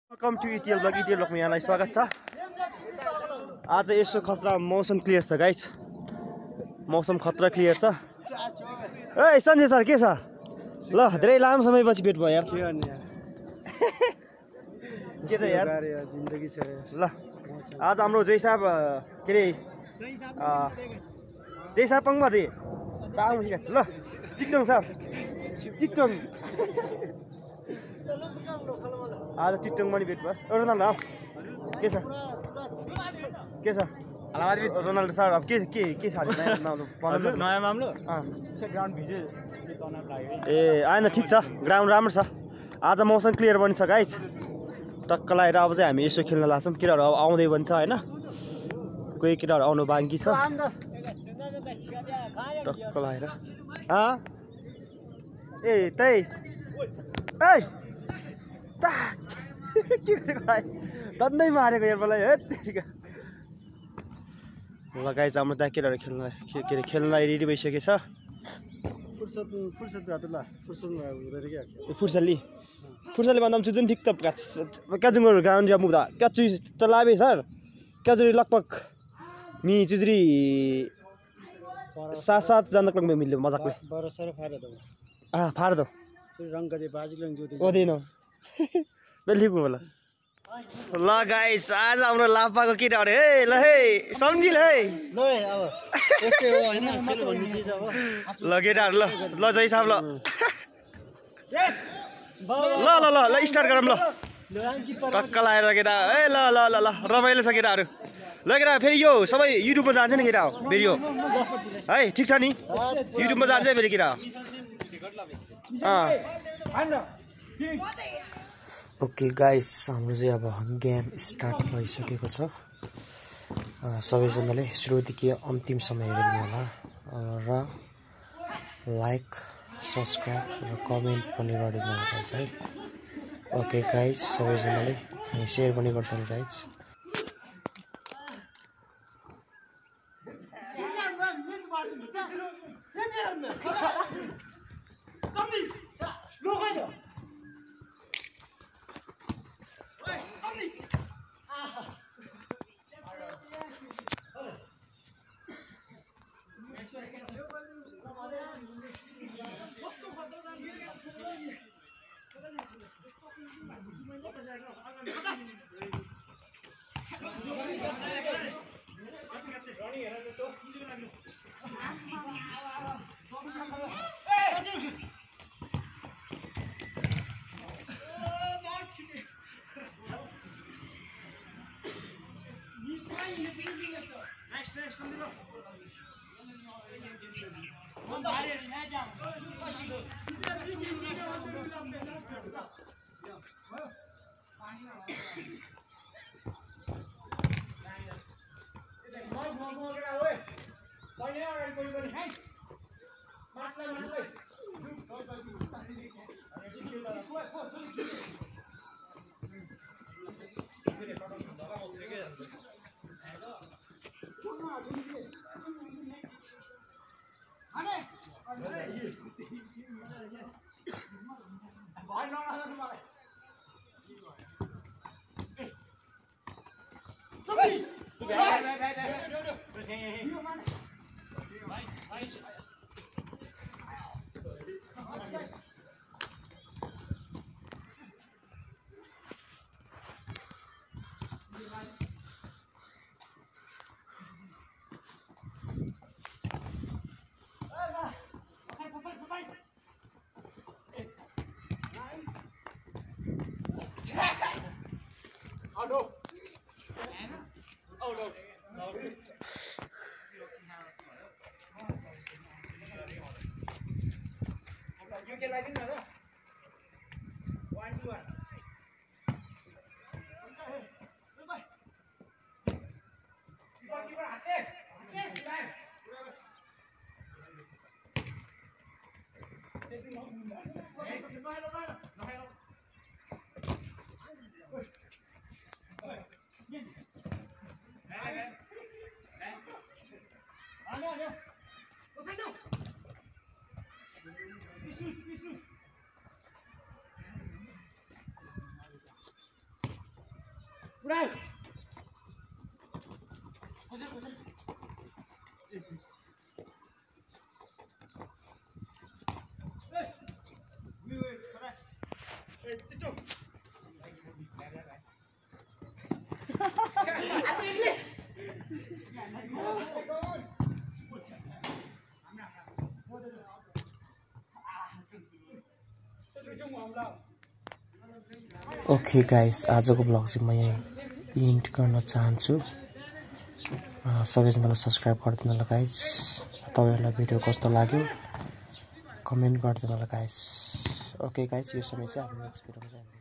Welcome to इटिएल blog इटिएल ब्लगमा यहाँलाई स्वागत छ। आज यसो खतरा मौसम क्लियर छ गाइज, मौसम खतरा क्लियर छ। ए सञ्जय सर के छ? ल धेरै लामो समयपछि भेट भयो यार। के त यार जिन्दगी छ। ल आज हाम्रो जय साहब के रे जय साहब पंगमा दे राम ठीक छ। ल टिकटङ साहब टिकटङ आज टिकटङ पनि भेट भयो। रोनाल्डो के छ के छ रोनाल्डो सर अब के छ नयाँ मामलो ए आएन ठिक छ, ग्राउन्ड राम्रो छ। आज मौसम क्लियर पनि छ गाइज, टक्क लगाएर अब चाहिँ हामी यसो खेल्न लाग्छौँ। केटाहरू अब आउँदै भन्छ होइन, कोही केटाहरू आउनु बाँकी छ। टक्क लगाएर ए त्यही ए के दन्दै मारेको यार मलाई है। ल गाइज हाम्रो त्यहाँ केटाहरू खेल्न रेडी भइसकेको छ। फुर्सदले भन्दा पनि जुन ठिक त क्याजुङहरू ग्राउन्ड जब मुदा क्याचु त लाभे सर क्याजुरी लगभग मी चुजरी 7 जना क्लब में मिल्यो मजाकले फार दो रंग दे बाजी लंग जो दे नो बेलिको होला। ल गाइस आज हाम्रो लापाको केटाहरु हे ल हे सम्झिल है ल अब यस्तै हो हैन खेल भन्ने चीज अब ल केटाहरु ल जय साहब ल ल ल ल ल स्टार्ट गरौँ। ल टक्क लाएर केटा ए ल ल ल ल रमाइलो छ केटाहरु। ल केटा फेरि यो सबै युट्युबमा जान्छ नि केटा हो भिडियो है, ठिक छ नि युट्युबमा जान्छ है फेरि केटा। ओके गाइस हाम्रो चाहिँ अब गेम स्टार्ट भइसकेको छ। सबैजनाले सुरुदेखि अन्तिमसम्म हेरिदिनु होला र लाइक सब्सक्राइब र कमेन्ट पनि गरिदिनु होला गाइस है। ओके गाइस सबैजनाले अनि सेयर पनि गरिदिनु गाइस। ओके गाइस, आजको ब्लग चाहिँ म यहाँ इन्ड गर्न चाहन्छु। सबैजनालाई सब्सक्राइब गरिदिनु होला गाइस। तपाईहरुलाई भिडियो कस्तो लाग्यो कमेन्ट गरिदिनु होला गाइस। ओके गाइस, यो समय चाहिँ हामी नेक्स्ट भिडियोमा